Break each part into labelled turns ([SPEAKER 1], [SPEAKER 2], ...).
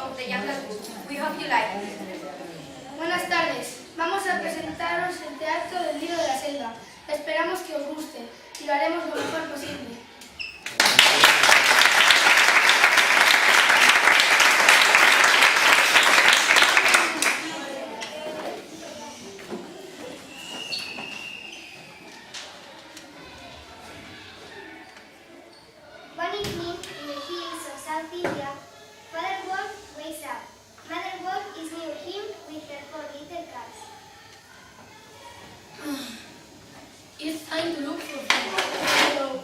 [SPEAKER 1] of the Jungle Book. We hope you like it.
[SPEAKER 2] Buenas tardes. Vamos a presentaros el teatro del Libro de la Selva. Esperamos que os guste y lo haremos lo mejor posible.
[SPEAKER 3] One evening in the hills of South India, Father Wolf wakes up. Mother Wolf is near him with her 4 little cubs.
[SPEAKER 2] It's time to look for food. Hello.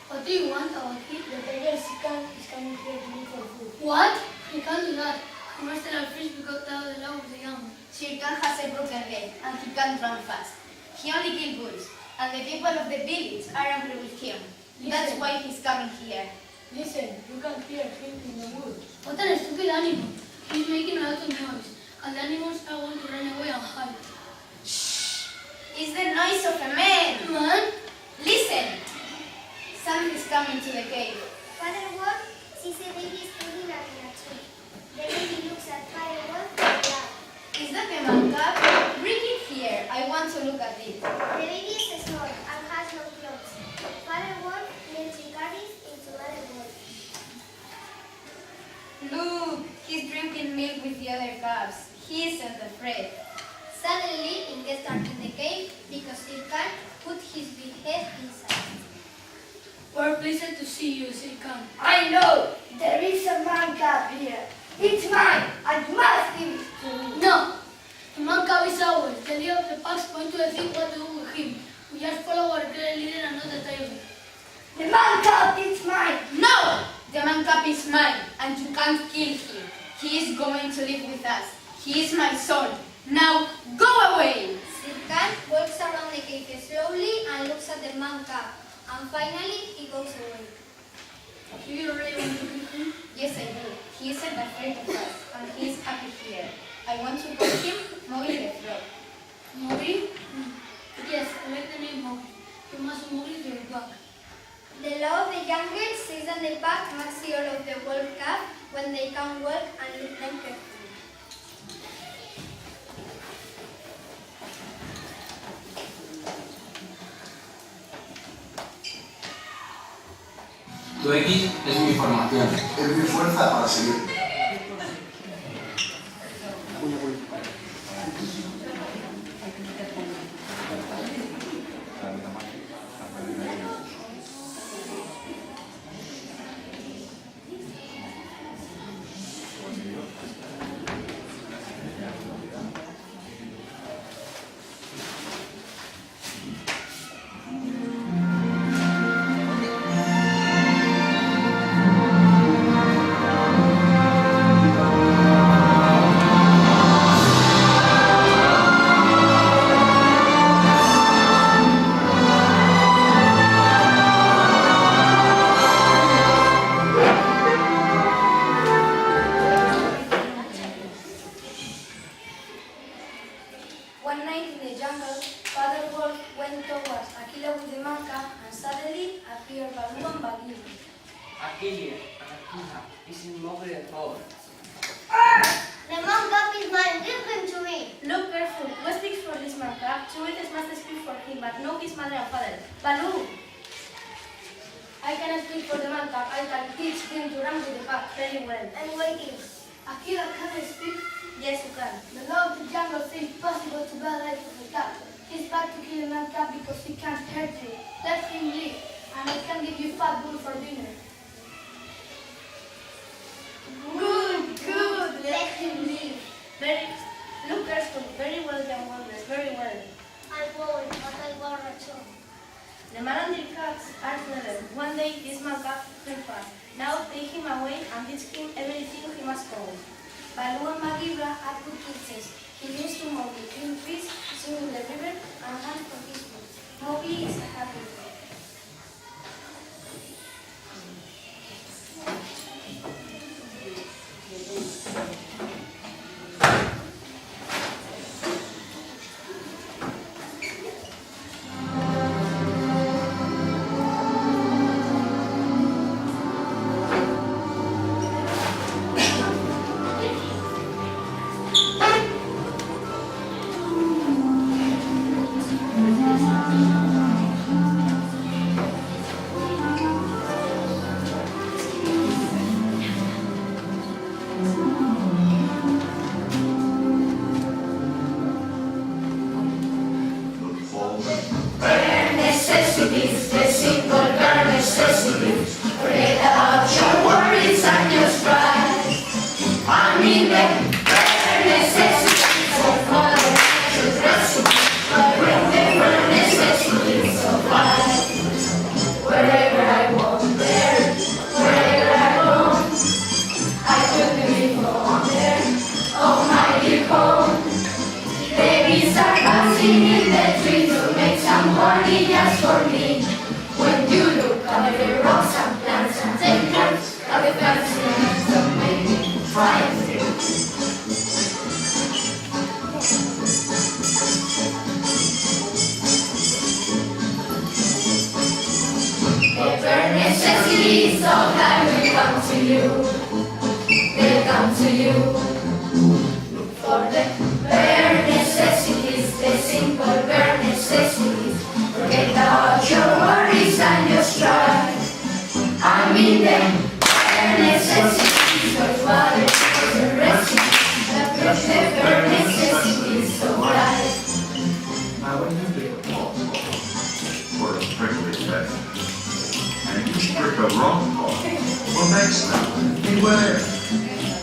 [SPEAKER 2] What do you want, our kid?
[SPEAKER 4] The tiger is coming here to look for food.
[SPEAKER 2] What? He can't do that. He must tell our fish because they are the love of the young.
[SPEAKER 1] Shere Khan has a broken leg and he can't run fast. He only kills bulls, and the people of the village are angry with him. That's why he's coming here.
[SPEAKER 4] Listen, you can hear him in the wood.
[SPEAKER 2] What an stupid animal. He's making a lot of noise, and the animals are going to run away and hide.
[SPEAKER 1] It's the noise of a man.
[SPEAKER 2] Man?
[SPEAKER 1] Listen! Something's coming to the cave.
[SPEAKER 3] Father Wolf sees a baby standing up in a tree. The baby looks at Father Wolf and laughs.
[SPEAKER 1] Is that a man cub? Bring it here. I want to look at it.
[SPEAKER 3] The baby is small and has no clothes. Father Wolf lets the carries into Mother Wolf.
[SPEAKER 1] Look, he's drinking milk with the other calves. He isn't afraid.
[SPEAKER 3] Suddenly, it gets dark in the cave because Shere Khan put his big head inside.
[SPEAKER 2] We're pleased to see you, Shere Khan.
[SPEAKER 4] I know! There is a man cub here. It's mine! And you must give it to me.
[SPEAKER 2] No! The man cub is ours. The leader of the packs point to the thing what to do with him. We just follow our clear leader and not the tiger.
[SPEAKER 4] The man cub is mine!
[SPEAKER 1] No! The man cub is mine, and you can't kill him. He is going to live with us. He is my son. Now, go away!
[SPEAKER 3] Shere Khan walks around the cave slowly and looks at the man cub. And finally, he goes away.
[SPEAKER 2] Do you really want to kill him?
[SPEAKER 1] Yes, I do. He isn't afraid of us, and he is happy here. I want to call him Mowgli the Frog.
[SPEAKER 2] Mowgli? Yes, I like the name Mowgli. You must Mowgli to your back.
[SPEAKER 3] The law of the jungle says that the pack must see all of the wolf cub when they can walk and lead them carefully.
[SPEAKER 5] Tu X es mi información.
[SPEAKER 6] Es mi fuerza para seguir.
[SPEAKER 2] One night in the jungle, Father Wolf went towards Akela with the man cub and suddenly appeared Baloo and Bagheera.
[SPEAKER 7] Aquella, Anakuha, is in Mowgli the Frog.
[SPEAKER 3] The man cub is mine. Give him to me.
[SPEAKER 2] Look careful. Who speaks for this man cub? Two witnesses must speak for him, but no his mother and father. Baloo! I cannot speak for the man cub. I can teach him to run with the pack very well.
[SPEAKER 3] I'm waiting.
[SPEAKER 2] Akela, can I speak? Yes, you can.
[SPEAKER 4] The law of the jungle says it's possible to bear life of the cub. He's bad to kill a man cub because he can't hurt you. Let him live, and I can give you fat bull for dinner.
[SPEAKER 2] Good. Let him live. Look careful. Very well, young wonders. Very well.
[SPEAKER 3] I'm going, but I will return.
[SPEAKER 2] The man and the cubs are together. One day, this man cub fell fast. Now take him away and teach him everything he must know. Baloo and Bagheera are good teachers. He lives to Mowgli, clean fish, swim in the river, and hunt for his food. Mowgli is a happy boy.
[SPEAKER 1] of life will come to you. They'll come to you. Look for the bare necessities, the simple bare necessities. Forget about your worries and your strife. I mean them bare necessities, but water for the recipe. The bare necessities of life.
[SPEAKER 6] Now, when you pick a ball for a prickly pear, and you prick a wrong ball, well, next time, beware.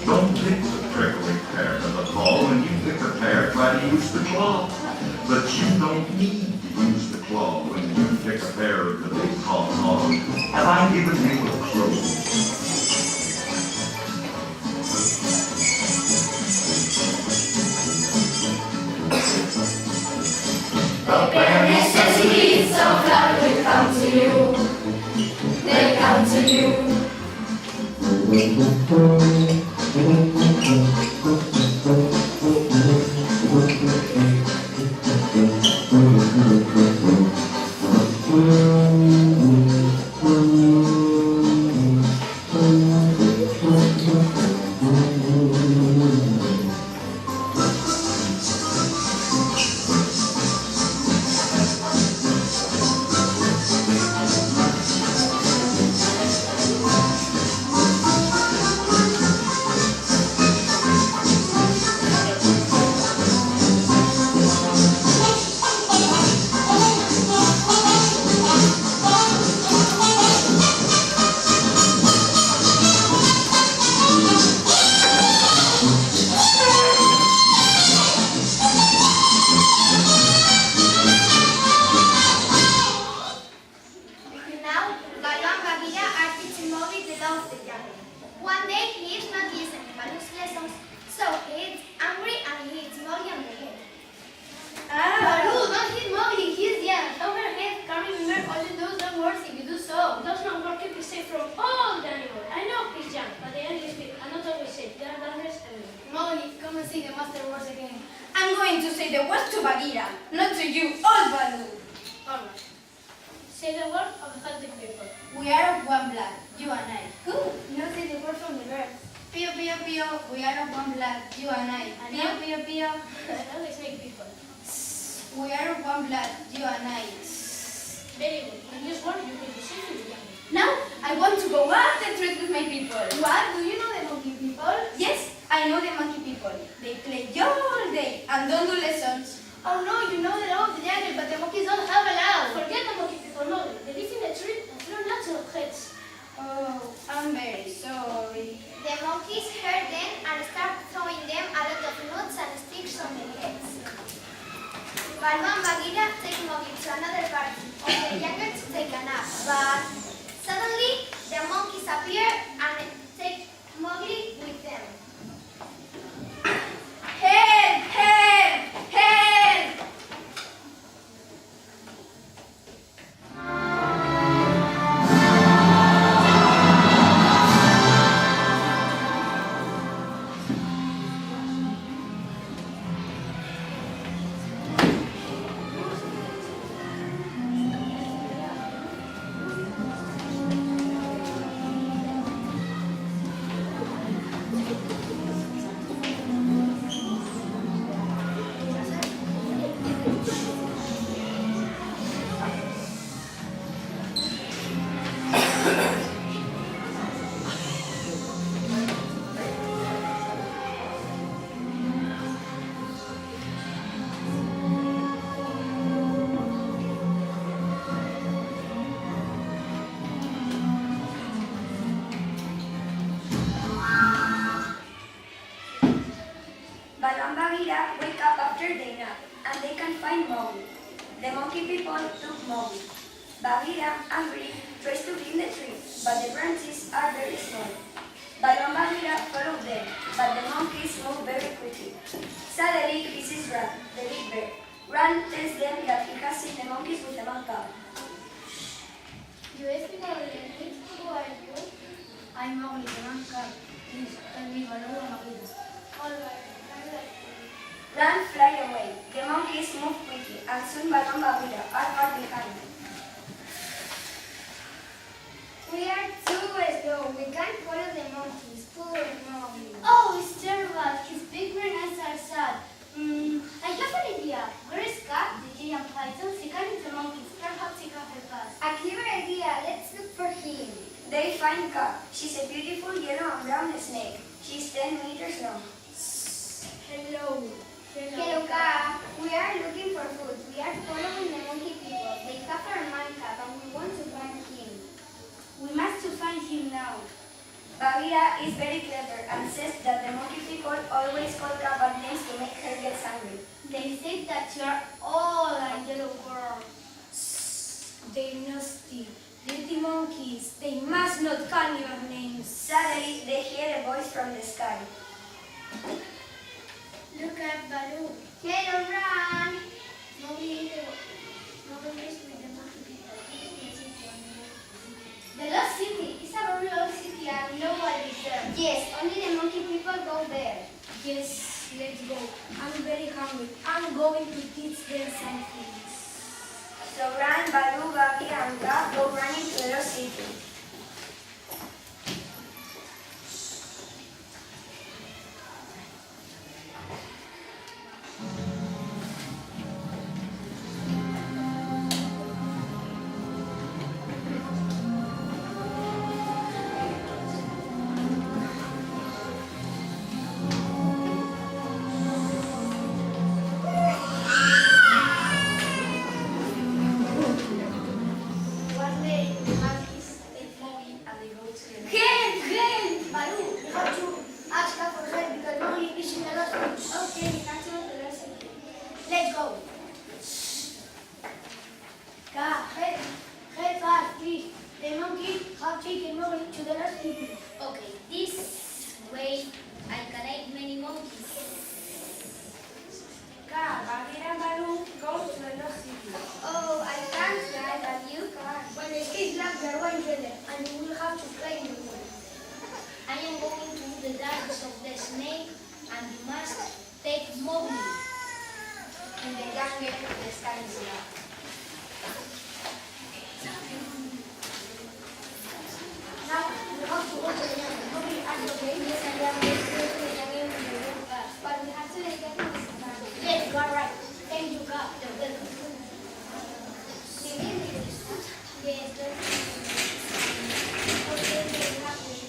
[SPEAKER 6] Don't pick the prickly pear of the ball. When you pick a pear, try to use the claw. But you don't need to use the claw when you pick a pear of the big paw. Have I given you a clue?
[SPEAKER 1] The bare necessities of life will come to you. They come to you.
[SPEAKER 3] Now, Baloo and Bagheera are teaching Mowgli the law of the jungle. One day, he is not listening to Baloo's lessons, so he is angry and he hits Mowgli on the head.
[SPEAKER 1] Baloo, don't hit Mowgli, he's young. Overhead, can't remember all of those long words if you do so.
[SPEAKER 2] Those long words keep you safe from all the animals. I know he's young, but they only speak and not always safe. They are dangerous anyway.
[SPEAKER 1] Mowgli, come and say the master words again. I'm going to say the words to Bagheera, not to you, all Baloo.
[SPEAKER 2] Alright. Say the word of the hunting people.
[SPEAKER 1] We are of one blood, you and I.
[SPEAKER 2] Good. Now say the word from the bird.
[SPEAKER 1] Pio, pio, pio, we are of one blood, you and I. Pio, pio, pio.
[SPEAKER 2] Now they snake people.
[SPEAKER 1] We are of one blood, you and I.
[SPEAKER 2] Very good. In this word you can be safe in the jungle.
[SPEAKER 1] Now, I want to go out and trade with my people.
[SPEAKER 4] What? Do you know the monkey people?
[SPEAKER 1] Yes, I know the monkey people. They play all day and don't do lessons.
[SPEAKER 4] Oh no, you know the law of the jungle, but the monkeys don't have a law.
[SPEAKER 2] Forget the monkey people, Mowgli. They live in the tree and throw nuts on heads.
[SPEAKER 1] Oh, I'm very sorry.
[SPEAKER 3] The monkeys heard them and start throwing them a lot of nuts and sticks on their heads. Baloo and Bagheera take Mowgli to another part of the jungle to take a nap, but suddenly the monkeys appear and take Mowgli with them.
[SPEAKER 1] Help! Help! Help!
[SPEAKER 8] Bagheera wake up after their nap, and they can find Mowgli. The monkey people took Mowgli. Bagheera, angry, tries to climb the tree, but the branches are very small. Baloo and Bagheera follow them, but the monkeys move very quickly. Suddenly, he sees Ran, the big bear. Ran tells them that he has seen the monkeys with a man cub.
[SPEAKER 4] You speak our language? Who are you?
[SPEAKER 1] I'm Mowgli, the man cub. Please tell me Baloo and Bagheera.
[SPEAKER 4] Alright.
[SPEAKER 8] Ran fly away. The monkeys move quickly, and soon Baloo and Bagheera are far behind.
[SPEAKER 3] We are two too slow. We can't follow the monkeys. Poor Mowgli.
[SPEAKER 4] Oh, it's terrible. His big brain eyes are sad. I have an idea. Where is Cat, the giant python? He can eat the monkeys. Perhaps he can help us.
[SPEAKER 3] A clever idea. Let's look for him.
[SPEAKER 8] They find Ka. She's a beautiful yellow and brown snake. She's 10 meters long.
[SPEAKER 3] Hello. Hello, Ka. We are looking for food. We are following the monkey people. They have our man cub and we want to find him.
[SPEAKER 4] We must to find him now.
[SPEAKER 8] Bagheera is very clever and says that the monkey people always call Ka bad names to make her get angry.
[SPEAKER 4] They say that you are all a yellow girl.
[SPEAKER 2] They nasty. Dirty monkeys. They must not call your names.
[SPEAKER 8] Suddenly, they hear a voice from the sky.
[SPEAKER 3] Look at Baloo. Hello, Ran. Nobody is with the monkey people.
[SPEAKER 4] The lost city is a very old city and nobody is there.
[SPEAKER 3] Yes, only the monkey people go there.
[SPEAKER 2] Yes, let's go. I'm very hungry. I'm going to teach them something.
[SPEAKER 8] So Ran, Baloo, Bagheera, and Ka go running to the lost city.
[SPEAKER 2] One day, the monkeys take Mowgli and they go together.
[SPEAKER 4] Help! Baloo, you have to ask her for help because Mowgli is in the lost city.
[SPEAKER 3] Okay, we can go to the lost city.
[SPEAKER 4] Let's go. Cat, help us, please. The monkey have taken Mowgli to the lost city.
[SPEAKER 1] Okay, this way I can eat many monkeys.
[SPEAKER 2] Ka, Bagheera and Baloo go to the lost city.
[SPEAKER 3] Oh, I can't fly, but you can.
[SPEAKER 4] When the ski is black, we are going together, and we will have to play in the wood.
[SPEAKER 1] I am going to the dance of the snake and you must take Mowgli.
[SPEAKER 8] In the jungle, the sky is black.
[SPEAKER 4] Now, we have to go to the jungle. Mowgli, are you okay?
[SPEAKER 3] Yes, I am going to the jungle with the rope fast, but we have to get to the safari.
[SPEAKER 4] Yes, you are right. Thank you, God. You're welcome.
[SPEAKER 3] Yes, okay, very happy.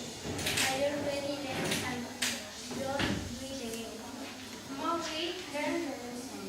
[SPEAKER 3] I already learned and don't do it again.
[SPEAKER 2] Mowgli learned the lesson.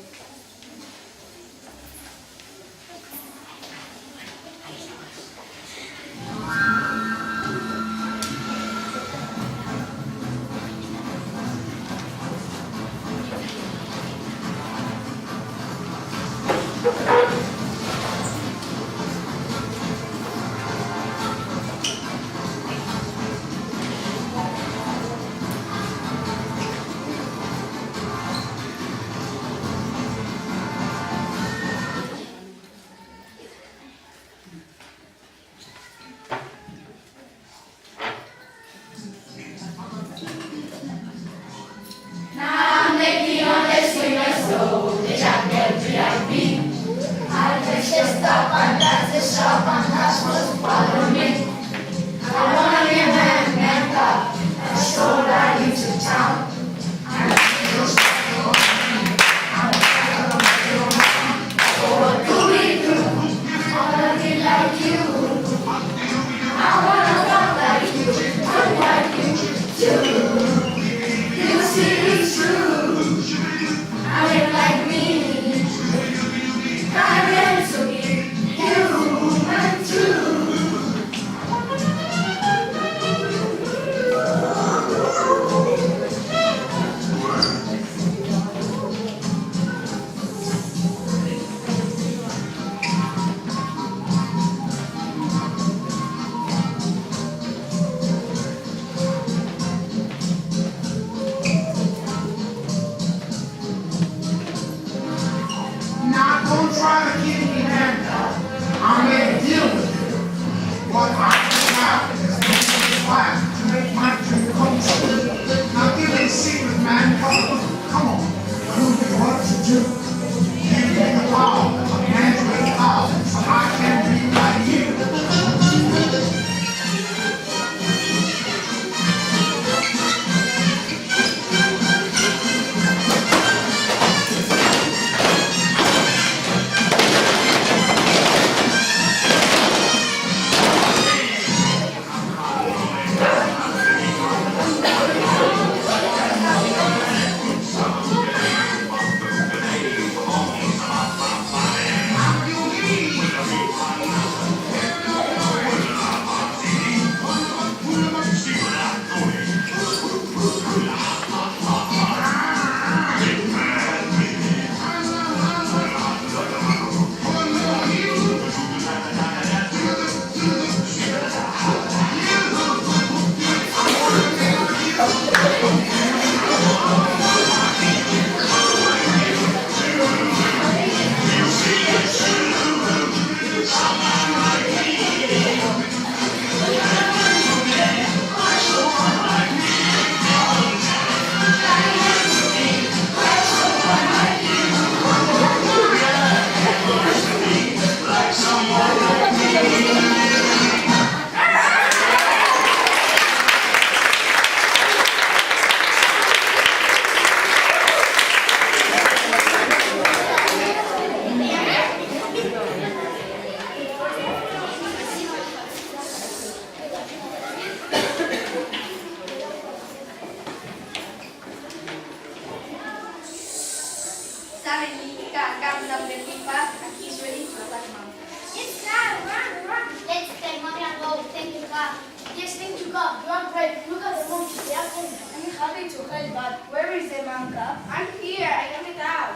[SPEAKER 4] Luca, you are great. Look at the monkey. They are coming. I'm happy to help, but where is the man cub?
[SPEAKER 2] I'm here, I got it out.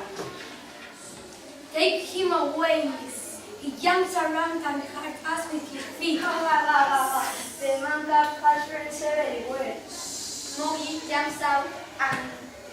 [SPEAKER 4] Take him away, miss. He jumps around and hurts us with his feet.
[SPEAKER 8] The man cub has friends everywhere.
[SPEAKER 2] Mowgli jumps out and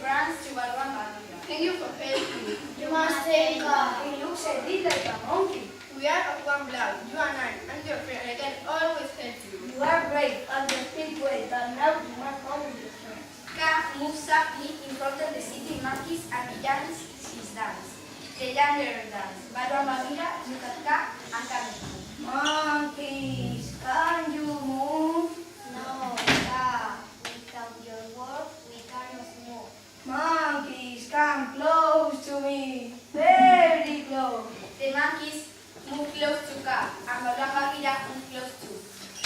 [SPEAKER 2] runs to Baloo and Bagheera.
[SPEAKER 1] Thank you for helping me.
[SPEAKER 4] You must take
[SPEAKER 8] He looks a bit like a monkey.
[SPEAKER 1] We are of one blood, you and I'm your friend. I can always help you.
[SPEAKER 4] You are brave and the big way, but now you must honor your friend.
[SPEAKER 2] Kaa moves softly in front of the sitting monkeys and begins his dance. The younger dance. Baloo and Bagheera look at Kaa and Kaa moves.
[SPEAKER 8] Monkeys, can you move?
[SPEAKER 3] No, without your work, we cannot move.
[SPEAKER 8] Monkeys, come close to me. Very close.
[SPEAKER 2] The monkeys move close to Kaa and Baloo and Bagheera move close too.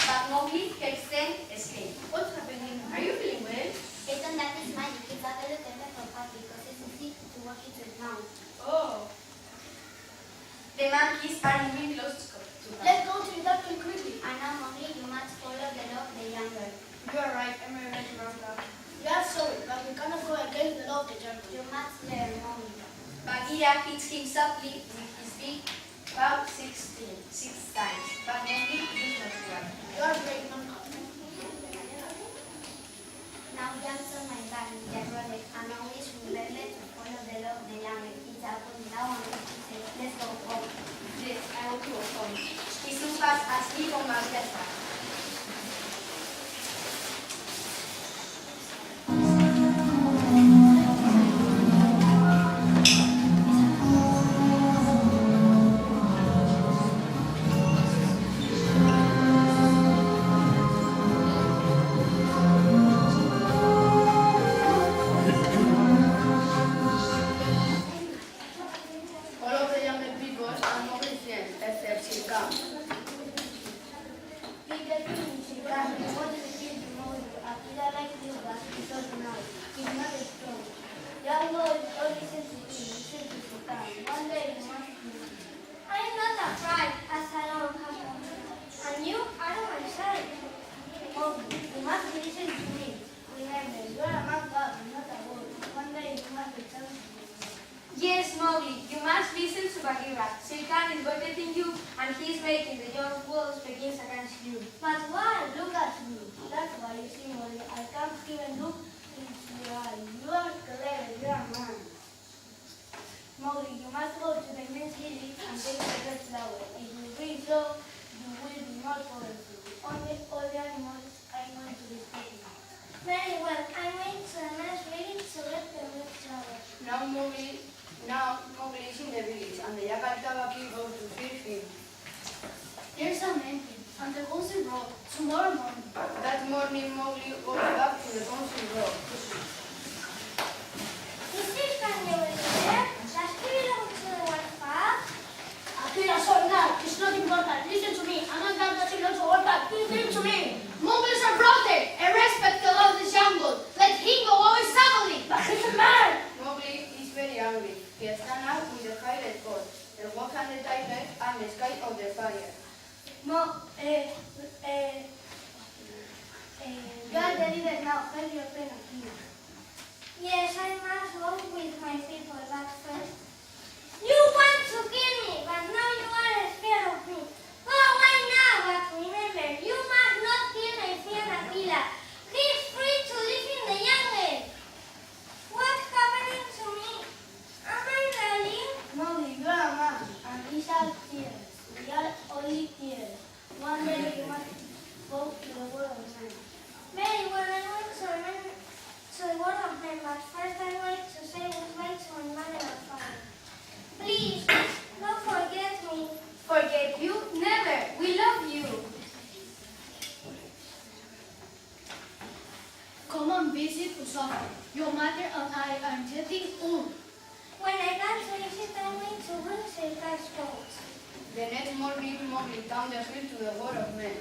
[SPEAKER 2] But Mowgli helps them escape.
[SPEAKER 1] What's happening? Are you feeling well?
[SPEAKER 3] It's on that is magic. It's a little bit of fun because it's easy to walk into his mouth.
[SPEAKER 1] Oh.
[SPEAKER 2] The monkeys are moving close to Kaa.
[SPEAKER 4] Let's go to the doctor quickly.
[SPEAKER 3] And now, Mowgli, you must follow the law of the younger.
[SPEAKER 1] You are right. I'm a red round.
[SPEAKER 4] We are sorry, but we cannot go against the law of the jungle.
[SPEAKER 3] You must learn, Mowgli.
[SPEAKER 2] Bagheera hits him softly with his beak about 6 times. But Mowgli does not run.
[SPEAKER 4] You are brave, man.
[SPEAKER 3] Now jumps on my back, the brother, and always remember to follow the law of the younger. It's a good now and he says, let's go home.
[SPEAKER 2] Yes, I want to go home. He soon falls asleep on Bagheera's back.
[SPEAKER 1] All of the younger people are Mowgli's friends, except Shere.
[SPEAKER 4] He gets me, she got me. What is the kid to know you? Akira like you, but he doesn't know. He's not as strong. Yango is only sensitive. Listen to Sultan. One day you must be.
[SPEAKER 3] I am not afraid, as I don't have one. And you are on my side.
[SPEAKER 4] Mowgli, you must listen to me. Remember, you are a man cub, not a wolf. One day you must return to me.
[SPEAKER 2] Yes, Mowgli, you must listen to Bagheera. Shere Khan is better than you, and he is making the young wolves begin against you.
[SPEAKER 4] But why? Look at me. That's why you see, Mowgli. I can't even look into your eyes. You are clever. You are a man. Mowgli, you must go to the men's village and take the red flower. If you bring so, you will be more powerful. Only all the animals are going to be taken.
[SPEAKER 3] Very well, I'm going to the next village to get the red flower.
[SPEAKER 1] Now Mowgli is in the village, and the Yakartabaki goes to feed him.
[SPEAKER 4] There's a mountain on the Council Road tomorrow morning.
[SPEAKER 1] That morning, Mowgli goes back to the council road.
[SPEAKER 3] Is this family over there? Does he belong to the one farm?
[SPEAKER 4] Akira, sorry now. It's not important. Listen to me. I'm not that doesn't know to all that. Listen to me. Mowgli is a brother. I respect the law of the jungle. Let him go always suddenly. But he's a man.
[SPEAKER 1] Mowgli is very angry. He stands up with the fire pot, the one-handed tiger, and the sky of the fire.
[SPEAKER 4] You are the leader now. Help your friend Akira.
[SPEAKER 3] Yes, I must go with my people, but first. You want to kill me, but now you are scared of me. Go away now, but remember, you must not kill my friend Akira. He's free to live in the jungle. What's happening to me? Am I dying?
[SPEAKER 4] Mowgli, you are a man, and these are tears. We are only tears. One day you must go to the world of men.
[SPEAKER 3] Very well, I'm going to the world of men, but first I'm going to say goodbye to my mother and father. Please, don't forget me.
[SPEAKER 2] Forget you? Never. We love you.
[SPEAKER 4] Come and visit us often. Your mother and I are getting old.
[SPEAKER 3] When I got to visit, I'm going to bring Shere Khan's coat.
[SPEAKER 1] The next morning, Mowgli down the hill to the world of men.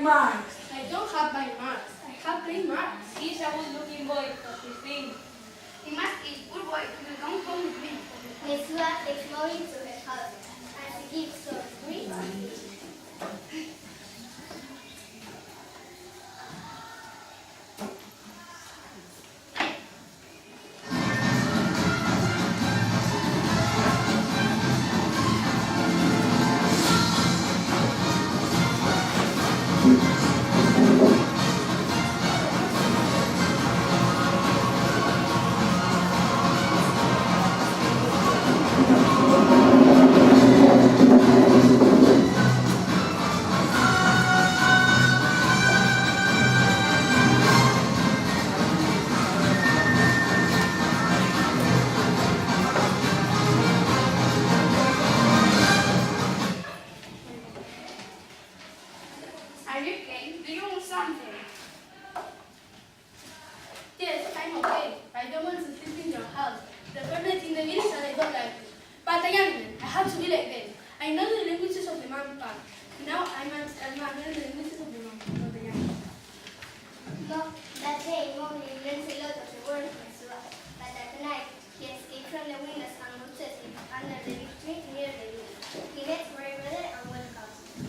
[SPEAKER 4] marks.
[SPEAKER 2] I don't have my marks. I have great marks.
[SPEAKER 4] He's a good-looking boy, but he thinks.
[SPEAKER 3] He must be good boy. He will come home with me. Mesua takes Molly to her house, and she gives her 3 monkeys.
[SPEAKER 2] Are you okay? Do you want something? Yes, I'm okay. I don't want to sleep in your house. The birds in the village and I don't like it. But I am them. I have to be like them. I know the languages of the man part. Now I'm learning the languages of the man, not the young.
[SPEAKER 3] That day, Molly learns a lot of the words of Mesua, but at night, he escapes from the windows and goes to sleep under the big tree near the village. He meets Mary Brother and welcomes him.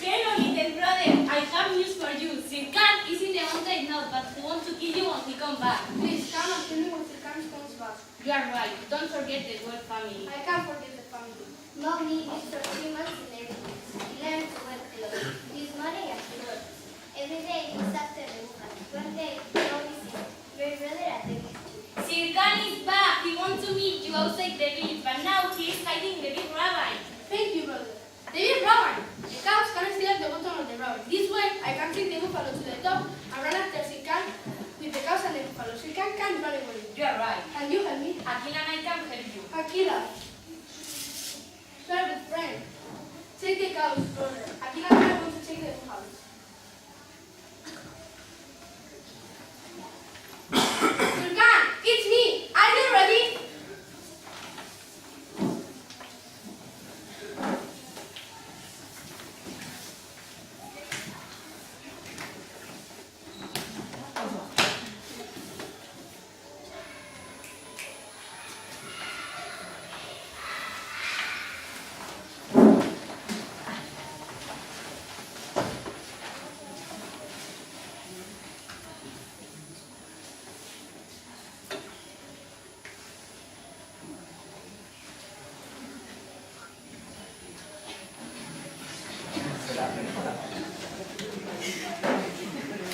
[SPEAKER 9] Hello, little brother. I have news for you. Sir Khan is in the mountain now, but he wants to kill you when he comes back.
[SPEAKER 2] Please come and tell me when the camp comes back.
[SPEAKER 9] You are right. Don't forget the Wolf family.
[SPEAKER 2] I can't forget the family.
[SPEAKER 3] Mowgli lives for 3 months in the village. He learns to wear clothes, use money as he works. Every day he looks after the woman. One day, Mowgli sees Mary Brother at the village.
[SPEAKER 9] Sir Khan is back. He wants to meet you outside the village, but now he is hiding the big rabbi.
[SPEAKER 2] Thank you, brother. The big rabbi. The cows can stay at the bottom of the rabbi. This way, I can take the buffalo to the top and run after Sir Khan with the cows and the buffalo. Sir Khan can't run away.
[SPEAKER 9] You are right.
[SPEAKER 2] And you help me?
[SPEAKER 9] Akila and I can help you.
[SPEAKER 2] Akila. Share with friend. Take the cows, brother. Akila and I want to take the buffalo. Sir Khan, it's me. Are you ready?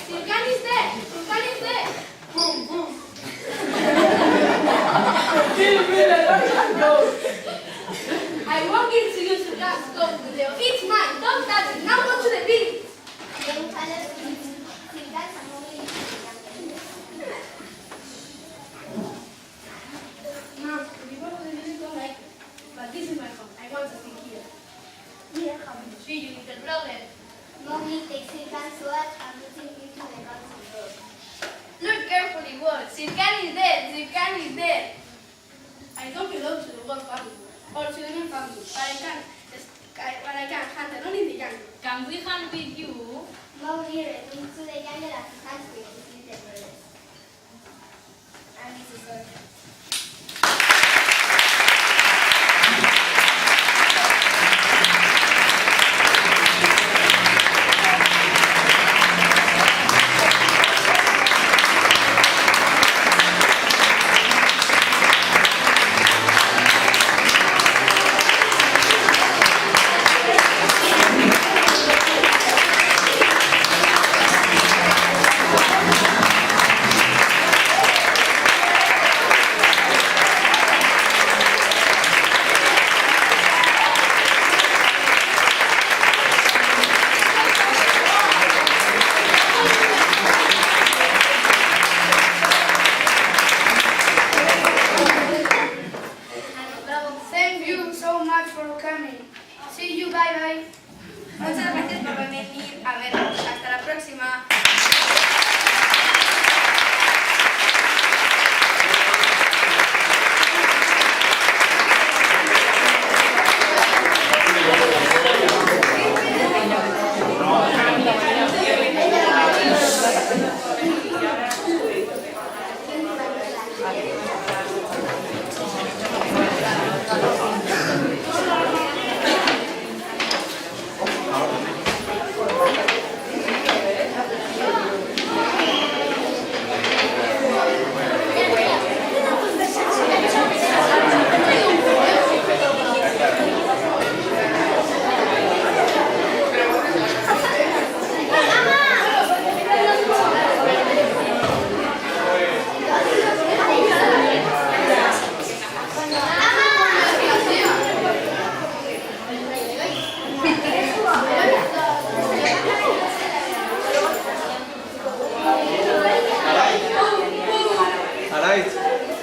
[SPEAKER 2] Sir Khan is there. Sir Khan is there. Boom, boom. I won't give to you, Sir Khan. Stop with the it's mine. Don't touch it. Now go to the village.
[SPEAKER 3] Then follows Singha and Mowgli into the jungle.
[SPEAKER 2] Mom, the people of the village don't like it. But this is my home. I want to stay here.
[SPEAKER 3] Here comes.
[SPEAKER 2] See you, little brother.
[SPEAKER 3] Mowgli takes Singha's sword and puts it into the council door.
[SPEAKER 2] Look carefully, wolf. Sir Khan is dead. Sir Khan is dead. I don't belong to the wolf family or to the man family, but I can hunt alone in the jungle.
[SPEAKER 9] Can we hunt with you?
[SPEAKER 3] Mowgli returns to the jungle and he hunts with his little brothers. And his sword.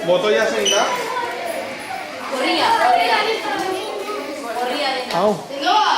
[SPEAKER 10] Botoia zein da?
[SPEAKER 1] Gorria dena.
[SPEAKER 10] Hau.
[SPEAKER 1] Tendoa!